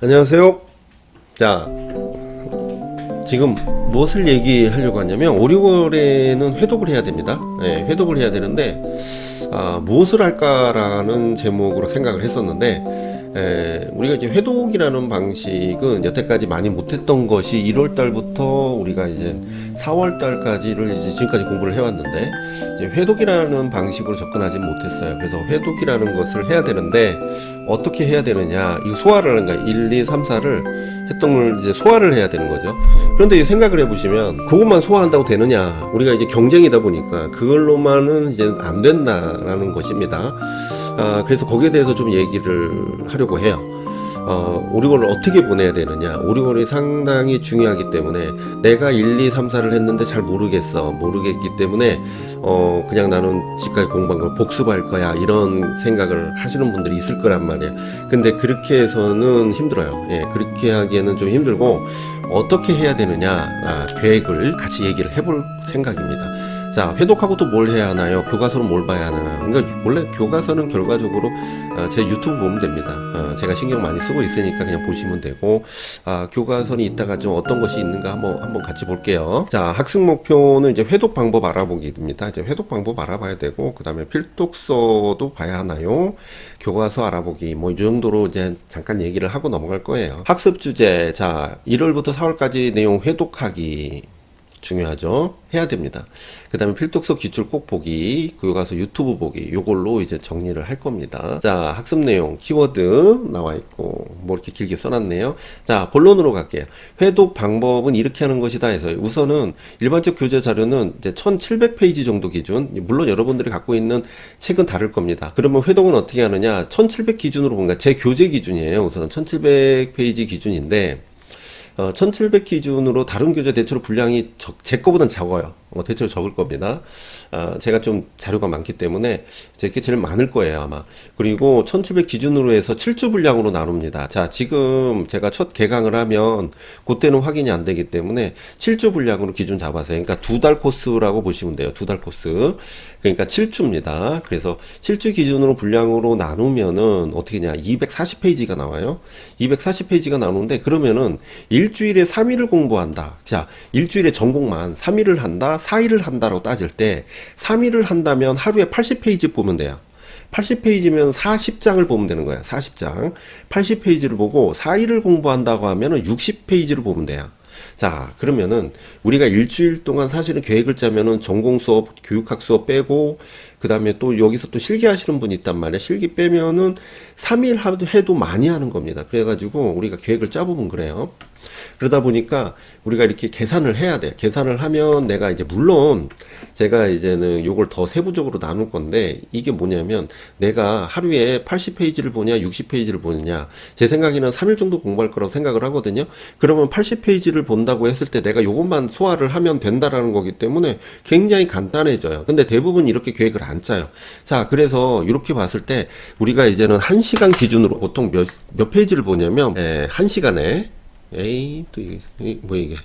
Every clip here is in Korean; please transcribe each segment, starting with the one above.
안녕하세요. 자, 지금 무엇을 얘기하려고 하냐면 5, 6월에는 회독을 해야 됩니다. 네, 회독을 해야 되는데 무엇을 할까라는 제목으로 생각을 했었는데 우리가 이제 회독이라는 방식은 여태까지 많이 못했던 것이 1월 달부터 우리가 이제 4월 달까지를 이제 지금까지 공부를 해왔는데 이제 회독이라는 방식으로 접근하지 못했어요. 그래서 회독이라는 것을 해야 되는데 어떻게 해야 되느냐, 이 소화를 하는 거야. 1, 2, 3, 4를 했던 걸 이제 소화를 해야 되는 거죠. 그런데 이 생각을 해보시면 그것만 소화한다고 되느냐, 우리가 이제 경쟁이다 보니까 그걸로만은 이제 안 된다라는 것입니다. 그래서 거기에 대해서 좀 얘기를 하려고 해요. 5, 6월을 어떻게 보내야 되느냐, 5, 6월이 상당히 중요하기 때문에 내가 1, 2, 3, 4를 했는데 잘 모르겠기 때문에 그냥 나는 지금까지 공부한 걸 복습할 거야, 이런 생각을 하시는 분들이 있을 거란 말이에요. 근데 그렇게 해서는 힘들어요. 예, 그렇게 하기에는 좀 힘들고 어떻게 해야 되느냐, 계획을 같이 얘기를 해볼 생각입니다. 자, 회독하고 또 뭘 해야 하나요? 교과서는 뭘 봐야 하나? 그러니까 원래 교과서는 결과적으로 제 유튜브 보면 됩니다. 제가 신경 많이 쓰고 있으니까 그냥 보시면 되고, 교과서는 이따가 좀 어떤 것이 있는가 한번 같이 볼게요. 자, 학습 목표는 이제 회독 방법 알아보기입니다. 이제 회독 방법 알아봐야 되고, 그 다음에 필독서도 봐야 하나요? 교과서 알아보기, 뭐 이 정도로 이제 잠깐 얘기를 하고 넘어갈 거예요. 학습 주제, 자, 1월부터 4월까지 내용 회독하기 중요하죠. 해야 됩니다. 그 다음에 필독서 기출 꼭 보기, 교과서 유튜브 보기, 요걸로 이제 정리를 할 겁니다. 자, 학습 내용, 키워드 나와 있고, 뭐 이렇게 길게 써놨네요. 자, 본론으로 갈게요. 회독 방법은 이렇게 하는 것이다 해서, 우선은 일반적 교재 자료는 이제 1700페이지 정도 기준, 물론 여러분들이 갖고 있는 책은 다를 겁니다. 그러면 회독은 어떻게 하느냐, 1700 기준으로 본 거야. 제 교재 기준이에요. 우선 1700페이지 기준인데, 1700 기준으로 다른 교재 대체로 분량이 제 거보단 적어요. 대체로 적을 겁니다. 제가 좀 자료가 많기 때문에 제게 제일 많을 거예요, 아마. 그리고 1700 기준으로 해서 7주 분량으로 나눕니다. 자, 지금 제가 첫 개강을 하면 그때는 확인이 안 되기 때문에 7주 분량으로 기준 잡아서요. 그러니까 2달 코스라고 보시면 돼요. 2달 코스. 그러니까 7주입니다. 그래서 7주 기준으로 분량으로 나누면은 어떻게 냐, 240페이지가 나와요. 240페이지가 나오는데, 그러면은 일주일에 3일을 공부한다. 자, 일주일에 전공만 3일을 한다, 4일을 한다라고 따질 때 3일을 한다면 하루에 80페이지 보면 돼요. 80페이지면 40장을 보면 되는 거야. 40장. 80페이지를 보고 4일을 공부한다고 하면은 60페이지를 보면 돼요. 자, 그러면은 우리가 일주일 동안 사실은 계획을 짜면은 전공 수업, 교육학 수업 빼고, 그 다음에 또 여기서 또 실기 하시는 분이 있단 말이야. 실기 빼면은 3일 해도 많이 하는 겁니다. 그래가지고 우리가 계획을 짜보면 그래요. 그러다 보니까 우리가 이렇게 계산을 해야 돼. 계산을 하면 내가 이제, 물론 제가 이제는 요걸 더 세부적으로 나눌 건데, 이게 뭐냐면 내가 하루에 80페이지를 보냐 60페이지를 보느냐, 제 생각에는 3일 정도 공부할 거라고 생각을 하거든요. 그러면 80페이지를 본다고 했을 때 내가 요것만 소화를 하면 된다라는 거기 때문에 굉장히 간단해져요. 근데 대부분 이렇게 계획을 안 짜요. 자, 그래서 이렇게 봤을 때 우리가 이제는 1시간 기준으로 보통 몇 페이지를 보냐면, 1시간에 에이, 또 이게 뭐 이게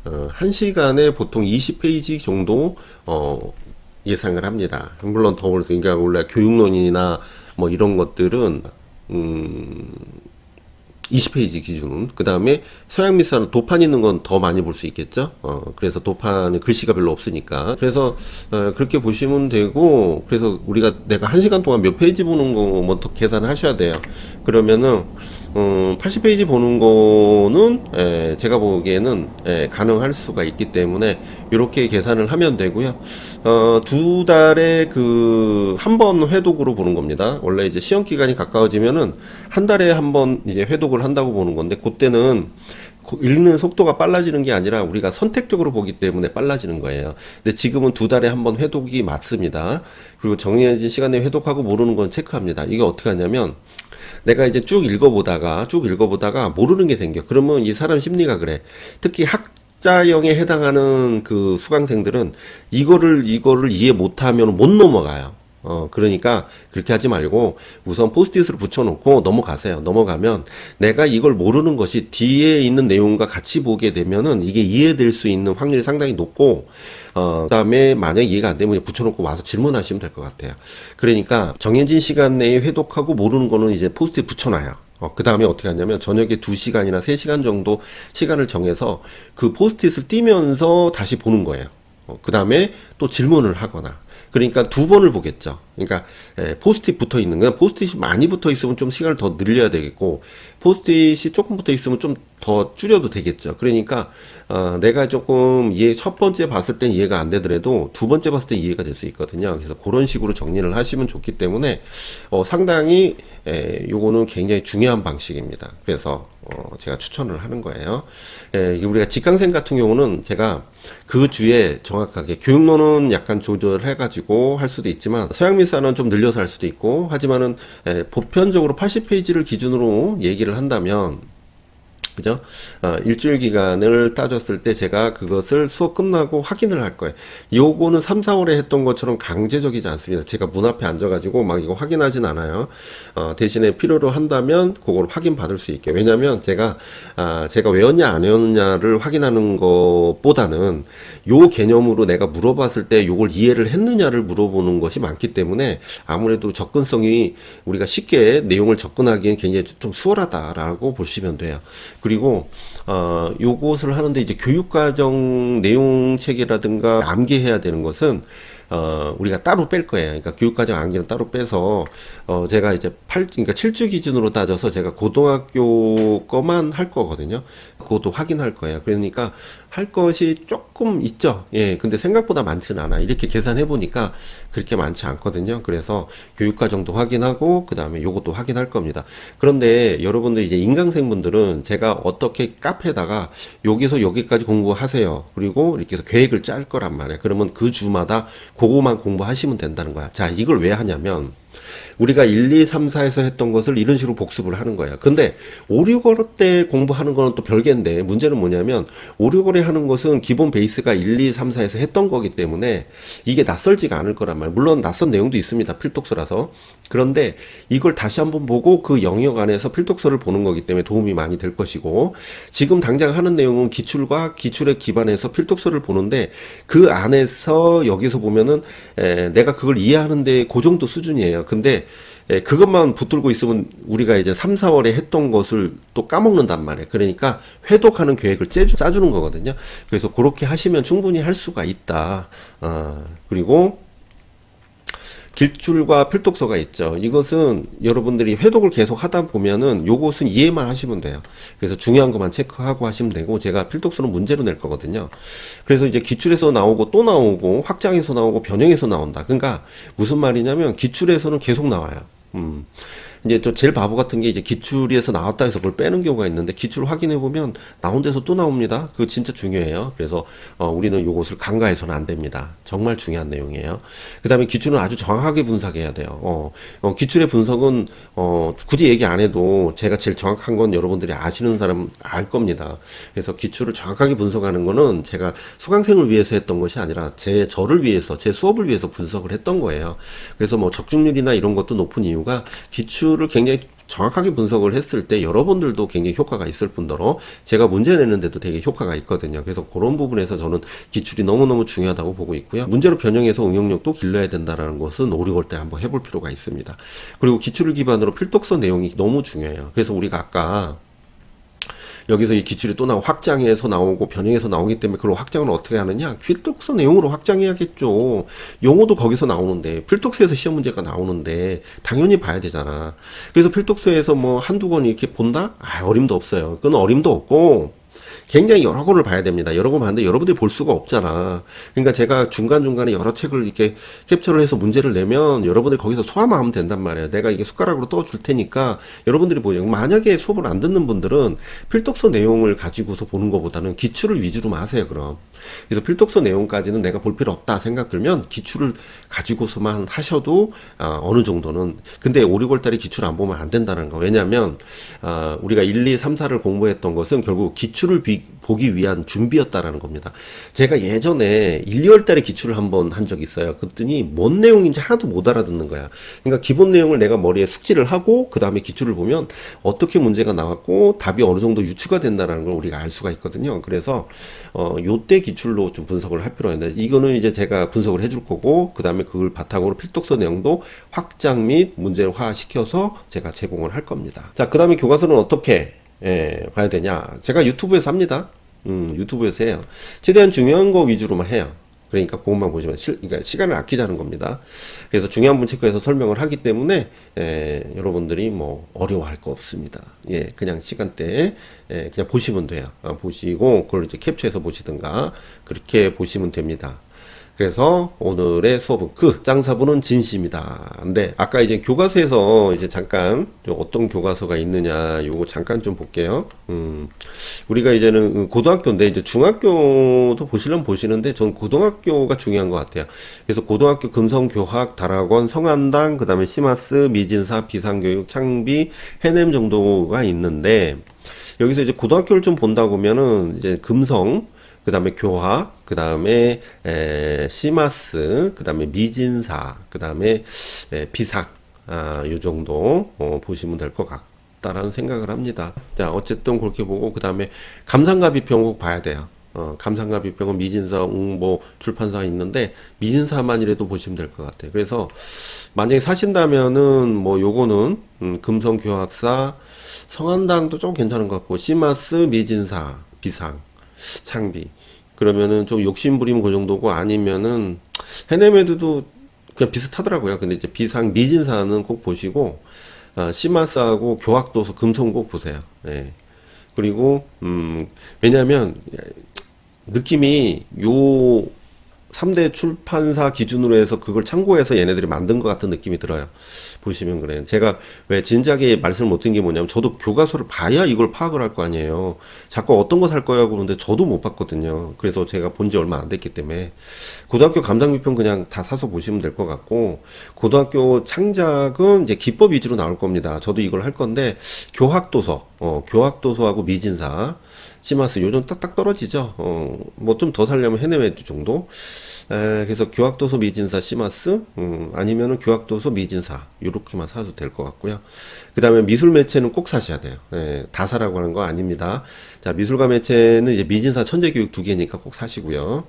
1시간에 보통 20페이지 정도 예상을 합니다. 물론 더 올수, 그러니까 원래 교육론이나 뭐 이런 것들은 20페이지 기준. 그 다음에 서양 미사는 도판 있는 건 더 많이 볼 수 있겠죠. 그래서 도판에 글씨가 별로 없으니까. 그래서 그렇게 보시면 되고, 그래서 내가 1시간 동안 몇 페이지 보는 거 먼저 계산을 하셔야 돼요. 그러면은 80페이지 보는 거는 제가 보기에는 가능할 수가 있기 때문에 이렇게 계산을 하면 되고요. 2달에 한 번 회독으로 보는 겁니다. 원래 이제 시험 기간이 가까워지면은 한 달에 한 번 이제 회독을 한다고 보는 건데, 그때는 읽는 속도가 빨라지는 게 아니라 우리가 선택적으로 보기 때문에 빨라지는 거예요. 근데 지금은 2달에 한 번 회독이 맞습니다. 그리고 정해진 시간에 회독하고 모르는 건 체크합니다. 이게 어떻게 하냐면, 내가 이제 쭉 읽어보다가 모르는 게 생겨. 그러면 이 사람 심리가 그래. 특히 학자형에 해당하는 그 수강생들은 이거를 이해 못하면 못 넘어가요. 그러니까 그렇게 하지 말고 우선 포스트잇으로 붙여놓고 넘어가세요. 넘어가면 내가 이걸 모르는 것이 뒤에 있는 내용과 같이 보게 되면은 이게 이해될 수 있는 확률이 상당히 높고, 그다음에 만약 이해가 안 되면 붙여놓고 와서 질문하시면 될 것 같아요. 그러니까 정해진 시간 내에 회독하고 모르는 거는 이제 포스트잇 붙여놔요. 그 다음에 어떻게 하냐면 저녁에 2시간이나 3시간 정도 시간을 정해서 그 포스트잇을 띄면서 다시 보는 거예요. 그 다음에 또 질문을 하거나. 그러니까 두 번을 보겠죠. 그러니까 포스트잇 붙어 있는 건, 포스트잇이 많이 붙어 있으면 좀 시간을 더 늘려야 되겠고, 포스트잇이 조금 붙어 있으면 좀 더 줄여도 되겠죠. 그러니까 내가 조금 첫 번째 봤을 땐 이해가 안 되더라도 두 번째 봤을 때 이해가 될 수 있거든요. 그래서 그런 식으로 정리를 하시면 좋기 때문에 상당히 요거는 굉장히 중요한 방식입니다. 그래서 제가 추천을 하는 거예요. 우리가 직강생 같은 경우는 제가 그 주에 정확하게 교육론은 약간 조절해가지고 할 수도 있지만 서양미사는 좀 늘려서 할 수도 있고, 하지만은 보편적으로 80페이지를 기준으로 얘기를 한다면, 그죠? 일주일 기간을 따졌을 때 제가 그것을 수업 끝나고 확인을 할 거예요. 요거는 3, 4월에 했던 것처럼 강제적이지 않습니다. 제가 문 앞에 앉아가지고 막 이거 확인하진 않아요. 대신에 필요로 한다면 그걸 확인 받을 수 있게. 왜냐면 제가 외웠냐 안 외웠냐를 확인하는 것보다는 요 개념으로 내가 물어봤을 때 요걸 이해를 했느냐를 물어보는 것이 많기 때문에 아무래도 접근성이, 우리가 쉽게 내용을 접근하기엔 굉장히 좀 수월하다라고 보시면 돼요. 그리고 요것을 하는데 이제 교육과정 내용책이라든가 암기해야 되는 것은 우리가 따로 뺄 거예요. 그러니까 교육과정 암기는 따로 빼서 제가 이제 그러니까 7주 기준으로 따져서 제가 고등학교 거만 할 거거든요. 그것도 확인할 거예요. 그러니까 할 것이 조금 있죠. 예, 근데 생각보다 많지는 않아. 이렇게 계산해 보니까 그렇게 많지 않거든요. 그래서 교육과정도 확인하고 그 다음에 요것도 확인할 겁니다. 그런데 여러분들 이제 인강생분들은 제가 어떻게 카페에다가 여기서 여기까지 공부하세요. 그리고 이렇게 해서 계획을 짤 거란 말이에요. 그러면 그 주마다 그거만 공부하시면 된다는 거야. 자, 이걸 왜 하냐면 우리가 1, 2, 3, 4에서 했던 것을 이런 식으로 복습을 하는 거예요. 근데 5, 6월 때 공부하는 거는 또 별개인데, 문제는 뭐냐면 5, 6월에 하는 것은 기본 베이스가 1, 2, 3, 4에서 했던 거기 때문에 이게 낯설지가 않을 거란 말이에요. 물론 낯선 내용도 있습니다. 필독서라서. 그런데 이걸 다시 한번 보고 그 영역 안에서 필독서를 보는 거기 때문에 도움이 많이 될 것이고, 지금 당장 하는 내용은 기출과 기출에 기반해서 필독서를 보는데 그 안에서 여기서 보면은 내가 그걸 이해하는데 그 정도 수준이에요. 근데 그것만 붙들고 있으면 우리가 이제 3, 4월에 했던 것을 또 까먹는단 말이에요. 그러니까 회독하는 계획을 짜주는 거거든요. 그래서 그렇게 하시면 충분히 할 수가 있다. 그리고 길줄과 필독서가 있죠. 이것은 여러분들이 회독을 계속 하다 보면은 요것은 이해만 하시면 돼요. 그래서 중요한 것만 체크하고 하시면 되고, 제가 필독서는 문제로 낼 거거든요. 그래서 이제 기출에서 나오고 또 나오고 확장에서 나오고 변형에서 나온다. 그러니까 무슨 말이냐면 기출에서는 계속 나와요. 이제 또 제일 바보 같은 게 이제 기출에서 나왔다 해서 그걸 빼는 경우가 있는데, 기출을 확인해 보면 나온 데서 또 나옵니다. 그거 진짜 중요해요. 그래서 우리는 요것을 간과해서는 안 됩니다. 정말 중요한 내용이에요. 그 다음에 기출은 아주 정확하게 분석해야 돼요. 기출의 분석은 굳이 얘기 안 해도 제가 제일 정확한 건 여러분들이 아시는 사람 알 겁니다. 그래서 기출을 정확하게 분석하는 거는 제가 수강생을 위해서 했던 것이 아니라 저를 위해서, 제 수업을 위해서 분석을 했던 거예요. 그래서 뭐 적중률이나 이런 것도 높은 이유가 기출을 굉장히 정확하게 분석을 했을 때 여러분들도 굉장히 효과가 있을 뿐더러 제가 문제 내는데도 되게 효과가 있거든요. 그래서 그런 부분에서 저는 기출이 너무너무 중요하다고 보고 있고요. 문제로 변형해서 응용력도 길러야 된다는 것은 5, 6월 때 한번 해볼 필요가 있습니다. 그리고 기출을 기반으로 필독서 내용이 너무 중요해요. 그래서 우리가 아까 여기서 이 기출이 또 확장해서 나오고 변형해서 나오기 때문에 그걸 확장을 어떻게 하느냐? 필독서 내용으로 확장해야겠죠. 용어도 거기서 나오는데, 필독서에서 시험 문제가 나오는데 당연히 봐야 되잖아. 그래서 필독서에서 뭐 한두 권 이렇게 본다? 어림도 없어요. 그건 어림도 없고 굉장히 여러 권을 봐야 됩니다. 여러 권 봤는데 여러분들이 볼 수가 없잖아. 그러니까 제가 중간중간에 여러 책을 이렇게 캡처를 해서 문제를 내면 여러분들이 거기서 소화만 하면 된단 말이에요. 내가 이게 숟가락으로 떠줄 테니까 여러분들이 보죠. 만약에 수업을 안 듣는 분들은 필독서 내용을 가지고서 보는 것보다는 기출을 위주로만 하세요, 그럼. 그래서 필독서 내용까지는 내가 볼 필요 없다 생각 들면 기출을 가지고서만 하셔도 어느 정도는. 근데 5, 6월 달에 기출 안 보면 안 된다는 거. 왜냐면 우리가 1, 2, 3, 4를 공부했던 것은 결국 기출을 보기 위한 준비였다라는 겁니다. 제가 예전에 1, 2월 달에 기출을 한번 한 적이 있어요. 그랬더니 뭔 내용인지 하나도 못 알아듣는 거야. 그러니까 기본 내용을 내가 머리에 숙지를 하고 그 다음에 기출을 보면 어떻게 문제가 나왔고 답이 어느 정도 유추가 된다는 걸 우리가 알 수가 있거든요. 그래서 요때 기출로 좀 분석을 할 필요가 있는데, 이거는 이제 제가 분석을 해줄 거고, 그 다음에 그걸 바탕으로 필독서 내용도 확장 및 문제화 시켜서 제가 제공을 할 겁니다. 자, 그 다음에 교과서는 어떻게 봐야 되냐. 제가 유튜브에서 합니다. 유튜브에서 해요. 최대한 중요한 거 위주로만 해요. 그러니까 그것만 보시면 그러니까 시간을 아끼자는 겁니다. 그래서 중요한 분 체크해서 설명을 하기 때문에 여러분들이 뭐 어려워할 거 없습니다. 예, 그냥 시간대에 그냥 보시면 돼요. 보시고 그걸 이제 캡처해서 보시든가 그렇게 보시면 됩니다. 그래서 오늘의 수업은 짱사부는 진시입니다. 근데 아까 이제 교과서에서 이제 잠깐 좀 어떤 교과서가 있느냐 요거 잠깐 좀 볼게요. 우리가 이제는 고등학교인데 이제 중학교도 보시려면 보시는데 전 고등학교가 중요한 것 같아요. 그래서 고등학교 금성교학, 다락원, 성한당, 그 다음에 시마스, 미진사, 비상교육, 창비, 해냄 정도가 있는데, 여기서 이제 고등학교를 좀 본다 보면은 이제 금성, 그 다음에 교학, 그 다음에 시마스, 그 다음에 미진사, 그 다음에 비상, 요 정도 보시면 될 것 같다라는 생각을 합니다. 자, 어쨌든 그렇게 보고 그 다음에 감상가 비평 꼭 봐야 돼요. 감상가 비평은 미진사, 뭐 출판사가 있는데 미진사만이라도 보시면 될 것 같아요. 그래서 만약에 사신다면은 뭐 요거는 금성교학사, 성한당도 좀 괜찮은 것 같고, 시마스, 미진사, 비상, 창비, 그러면은 좀 욕심 부리면 그 정도고, 아니면은 해내메드도 그냥 비슷하더라고요. 근데 이제 비상 미진사는 꼭 보시고, 시마스하고 교학도서 금성 꼭 보세요. 예. 그리고 왜냐면 느낌이 요 3대 출판사 기준으로 해서 그걸 참고해서 얘네들이 만든 것 같은 느낌이 들어요. 보시면 그래요. 제가 왜 진작에 말씀을 못 드린 게 뭐냐면, 저도 교과서를 봐야 이걸 파악을 할 거 아니에요. 자꾸 어떤 거 살 거야 그러는데 저도 못 봤거든요. 그래서 제가 본지 얼마 안 됐기 때문에 고등학교 감상비평 그냥 다 사서 보시면 될 것 같고, 고등학교 창작은 이제 기법 위주로 나올 겁니다. 저도 이걸 할 건데, 교학도서, 교학도서하고 미진사, 시마스 요즘 딱딱 떨어지죠. 뭐 좀 더 살려면 해내외도 정도. 그래서 교학도서 미진사 시마스, 아니면은 교학도서 미진사 요렇게만 사도 될 것 같고요. 그 다음에 미술 매체는 꼭 사셔야 돼요. 다 사라고 하는 거 아닙니다. 자, 미술가 매체는 이제 미진사 천재교육 2개니까 꼭 사시고요.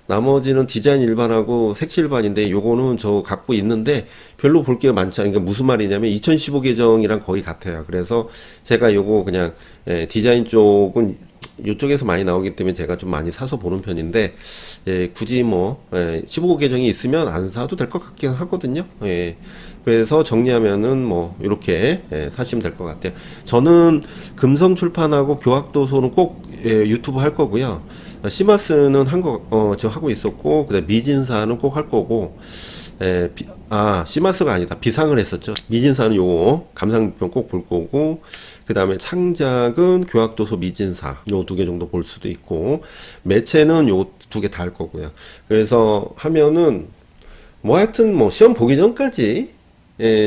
나머지는 디자인 일반하고 색칠 일반인데, 요거는 저 갖고 있는데 별로 볼 게 많지 않으니까, 무슨 말이냐면 2015 개정이랑 거의 같아요. 그래서 제가 요거 그냥 디자인 쪽은 이쪽에서 많이 나오기 때문에 제가 좀 많이 사서 보는 편인데, 굳이 뭐 15 개정이 있으면 안 사도 될 것 같긴 하거든요. 그래서 정리하면은 뭐 이렇게 사시면 될 것 같아요. 저는 금성 출판하고 교학도서는 꼭 유튜브 할 거고요. 시마스는 저 하고 있었고, 그다음 미진사는 꼭 할 거고, 시마스가 아니다. 비상을 했었죠. 미진사는 요거 감상평 꼭 볼 거고, 그 다음에 창작은 교학도서 미진사 요 2개 정도 볼 수도 있고, 매체는 요 2개 다 할 거고요. 그래서 하면은 뭐 하여튼 뭐 시험 보기 전까지,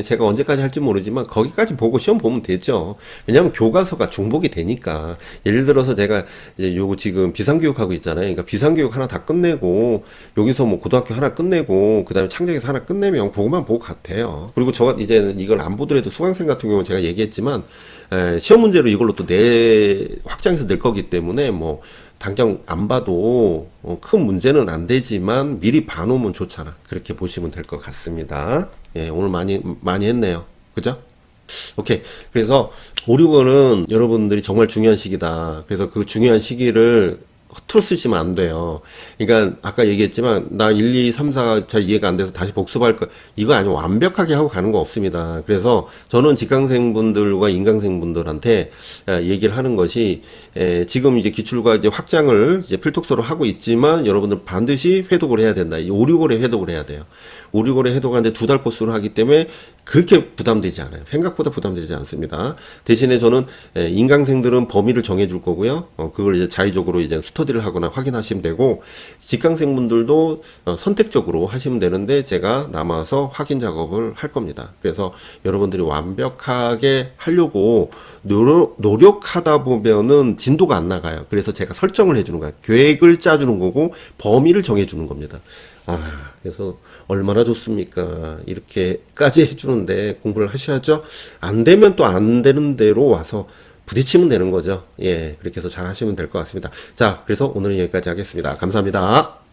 제가 언제까지 할지 모르지만 거기까지 보고 시험 보면 되죠. 왜냐하면 교과서가 중복이 되니까. 예를 들어서 제가 이제 요거 지금 비상교육 하고 있잖아요. 그러니까 비상교육 하나 다 끝내고, 여기서 뭐 고등학교 하나 끝내고, 그 다음에 창작에서 하나 끝내면 그것만 보고 같아요. 그리고 저 이제는 이걸 안 보더라도 수강생 같은 경우는 제가 얘기했지만, 시험 문제로 이걸로 또 확장해서 낼 거기 때문에 뭐 당장 안 봐도 큰 문제는 안 되지만 미리 봐놓으면 좋잖아. 그렇게 보시면 될 것 같습니다. 오늘 많이 했네요. 그죠? 오케이. 그래서 5, 6월은 여러분들이 정말 중요한 시기다. 그래서 그 중요한 시기를 허투루 쓰시면 안 돼요. 그러니까 아까 얘기했지만 나 1, 2, 3, 4 잘 이해가 안 돼서 다시 복습할 거, 이거 아니면 완벽하게 하고 가는 거 없습니다. 그래서 저는 직강생분들과 인강생분들한테 얘기를 하는 것이, 지금 이제 기출과 이제 확장을 이제 필독서로 하고 있지만 여러분들 반드시 회독을 해야 된다. 5, 6월에 회독을 해야 돼요. 5, 6월에 회독하는데 2달 코스로 하기 때문에 그렇게 부담되지 않아요. 생각보다 부담되지 않습니다. 대신에 저는 인강생들은 범위를 정해줄 거고요. 그걸 이제 자의적으로 이제 스터디를 하거나 확인하시면 되고, 직강생분들도 선택적으로 하시면 되는데 제가 남아서 확인 작업을 할 겁니다. 그래서 여러분들이 완벽하게 하려고 노력하다 보면은 진도가 안 나가요. 그래서 제가 설정을 해주는 거예요. 계획을 짜주는 거고 범위를 정해주는 겁니다. 그래서 얼마나 좋습니까? 이렇게까지 해주는데 공부를 하셔야죠. 안 되면 또 안 되는 대로 와서 부딪히면 되는 거죠. 예, 그렇게 해서 잘 하시면 될 것 같습니다. 자, 그래서 오늘은 여기까지 하겠습니다. 감사합니다.